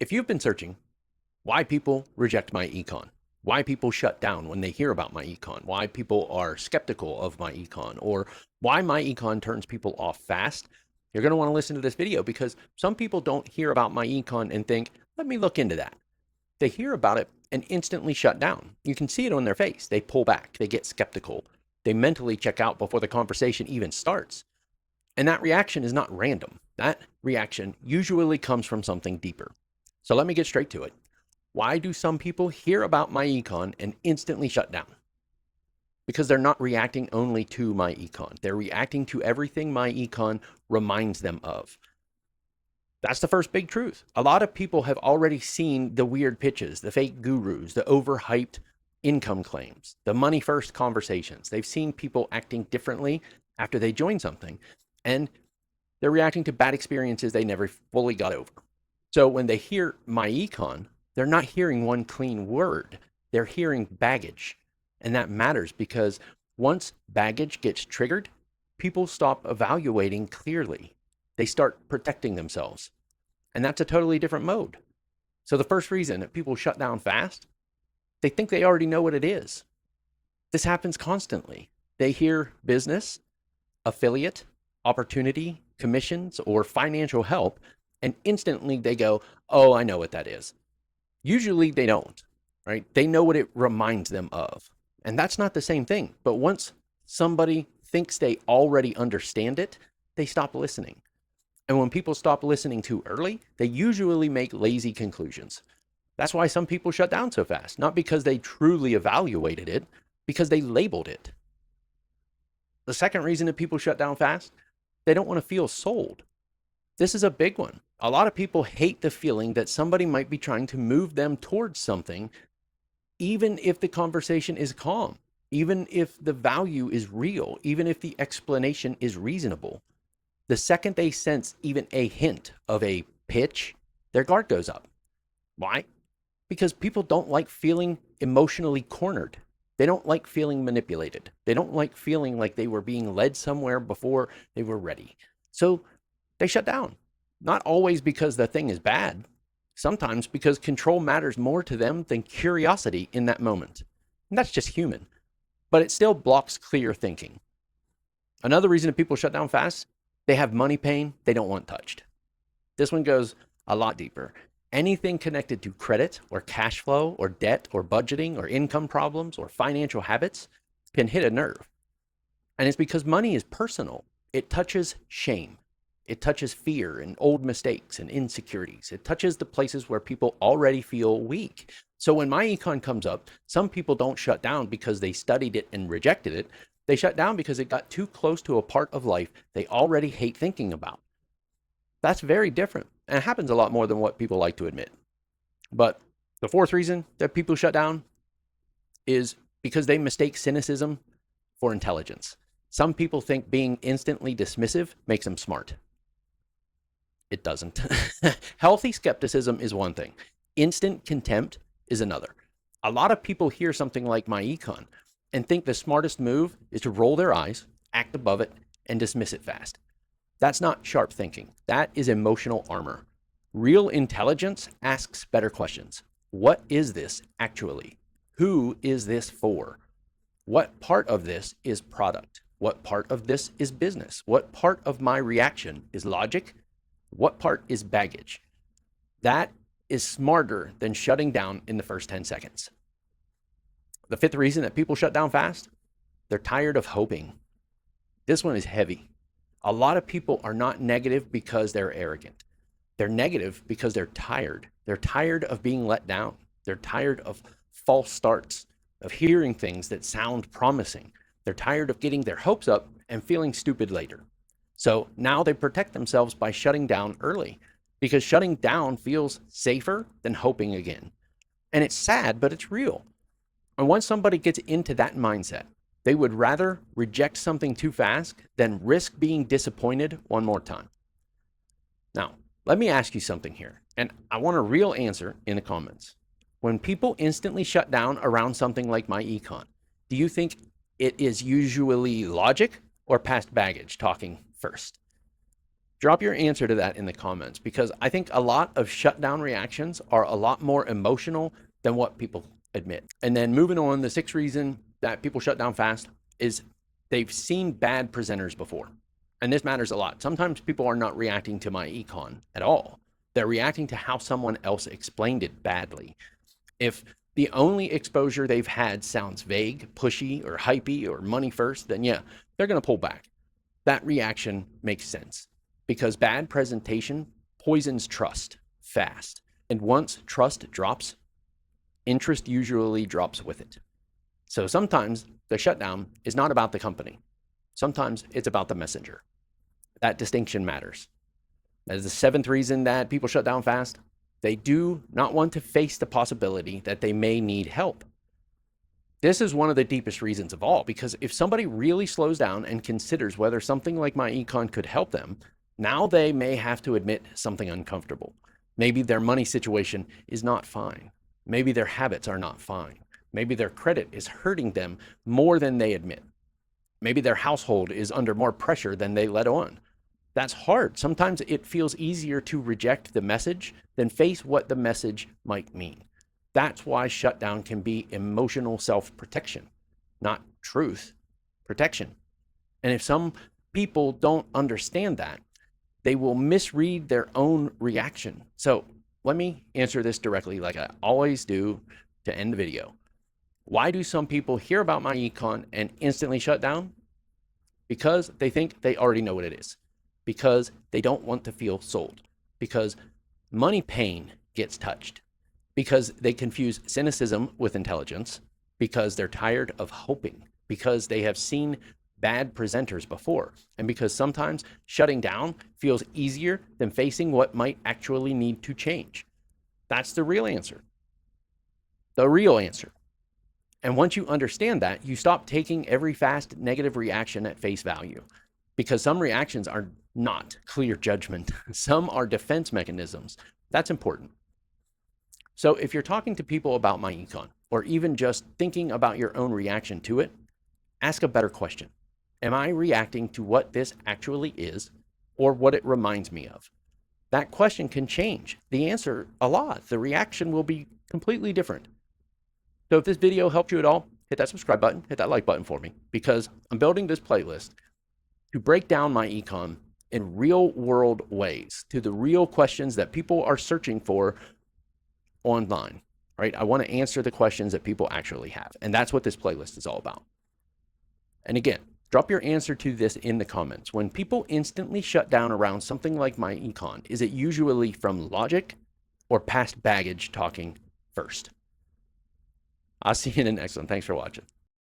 If you've been searching why people reject myEcon, why people shut down when they hear about myEcon, why people are skeptical of myEcon, or why myEcon turns people off fast, you're going to want to listen to this video because some people don't hear about myEcon and think, let me look into that. They hear about it and instantly shut down. You can see it on their face. They pull back, they get skeptical, they mentally check out before the conversation even starts. And that reaction is not random. That reaction usually comes from something deeper. So let me get straight to it. Why do some people hear about myEcon and instantly shut down? Because they're not reacting only to myEcon. They're reacting to everything myEcon reminds them of. That's the first big truth. A lot of people have already seen the weird pitches, the fake gurus, the overhyped income claims, the money first conversations. They've seen people acting differently after they join something, and they're reacting to bad experiences they never fully got over. So when they hear myEcon, they're not hearing one clean word. They're hearing baggage. And that matters because once baggage gets triggered, people stop evaluating clearly. They start protecting themselves. And that's a totally different mode. So the first reason that people shut down fast, they think they already know what it is. This happens constantly. They hear business, affiliate, opportunity, commissions, or financial help, and instantly they go, oh, I know what that is. Usually they don't, right? They know what it reminds them of. And that's not the same thing. But once somebody thinks they already understand it, they stop listening. And when people stop listening too early, they usually make lazy conclusions. That's why some people shut down so fast, not because they truly evaluated it, because they labeled it. The second reason that people shut down fast, they don't want to feel sold. This is a big one. A lot of people hate the feeling that somebody might be trying to move them towards something, even if the conversation is calm, even if the value is real, even if the explanation is reasonable. The second they sense even a hint of a pitch, their guard goes up. Why? Because people don't like feeling emotionally cornered. They don't like feeling manipulated. They don't like feeling like they were being led somewhere before they were ready. So they shut down. Not always because the thing is bad. Sometimes because control matters more to them than curiosity in that moment. And that's just human. But it still blocks clear thinking. Another reason that people shut down fast, they have money pain they don't want touched. This one goes a lot deeper. Anything connected to credit or cash flow or debt or budgeting or income problems or financial habits can hit a nerve. And it's because money is personal. It touches shame. It touches fear and old mistakes and insecurities. It touches the places where people already feel weak. So when myEcon comes up, some people don't shut down because they studied it and rejected it. They shut down because it got too close to a part of life they already hate thinking about. That's very different. And it happens a lot more than what people like to admit. But the fourth reason that people shut down is because they mistake cynicism for intelligence. Some people think being instantly dismissive makes them smart. It doesn't. Healthy skepticism is one thing. Instant contempt is another. A lot of people hear something like myEcon and think the smartest move is to roll their eyes, act above it, and dismiss it fast. That's not sharp thinking. That is emotional armor. Real intelligence asks better questions. What is this actually? Who is this for? What part of this is product? What part of this is business? What part of my reaction is logic? What part is baggage? That is smarter than shutting down in the first 10 seconds. The fifth reason that people shut down fast, they're tired of hoping. This one is heavy. A lot of people are not negative because they're arrogant. They're negative because they're tired. They're tired of being let down. They're tired of false starts, of hearing things that sound promising. They're tired of getting their hopes up and feeling stupid later. So now they protect themselves by shutting down early, because shutting down feels safer than hoping again. And it's sad, but it's real. And once somebody gets into that mindset, they would rather reject something too fast than risk being disappointed one more time. Now, let me ask you something here, and I want a real answer in the comments. When people instantly shut down around something like myEcon, do you think it is usually logic or past baggage talking first? Drop your answer to that in the comments, because I think a lot of shutdown reactions are a lot more emotional than what people admit. And then moving on, the sixth reason that people shut down fast is they've seen bad presenters before. And this matters a lot. Sometimes people are not reacting to myEcon at all. They're reacting to how someone else explained it badly. If the only exposure they've had sounds vague, pushy, or hypey, or money first, then yeah, they're going to pull back. That reaction makes sense, because bad presentation poisons trust fast. And once trust drops, interest usually drops with it. So sometimes the shutdown is not about the company. Sometimes it's about the messenger. That distinction matters. That is the seventh reason that people shut down fast. They do not want to face the possibility that they may need help. This is one of the deepest reasons of all, because if somebody really slows down and considers whether something like myEcon could help them, now they may have to admit something uncomfortable. Maybe their money situation is not fine. Maybe their habits are not fine. Maybe their credit is hurting them more than they admit. Maybe their household is under more pressure than they let on. That's hard. Sometimes it feels easier to reject the message than face what the message might mean. That's why shutdown can be emotional self-protection, not truth, protection. And if some people don't understand that, they will misread their own reaction. So let me answer this directly, like I always do to end the video. Why do some people hear about myEcon and instantly shut down? Because they think they already know what it is. Because they don't want to feel sold. Because money pain gets touched. Because they confuse cynicism with intelligence. Because they're tired of hoping. Because they have seen bad presenters before. And because sometimes shutting down feels easier than facing what might actually need to change. That's the real answer. The real answer. And once you understand that, you stop taking every fast negative reaction at face value, because some reactions are not clear judgment. Some are defense mechanisms. That's important. So if you're talking to people about myEcon, or even just thinking about your own reaction to it, ask a better question. Am I reacting to what this actually is, or what it reminds me of? That question can change the answer a lot. The reaction will be completely different. So if this video helped you at all, hit that subscribe button, hit that like button for me, because I'm building this playlist to break down myEcon in real world ways, to the real questions that people are searching for online, right? I want to answer the questions that people actually have. And that's what this playlist is all about. And again, drop your answer to this in the comments. When people instantly shut down around something like myEcon, is it usually from logic or past baggage talking first? I'll see you in the next one. Thanks for watching.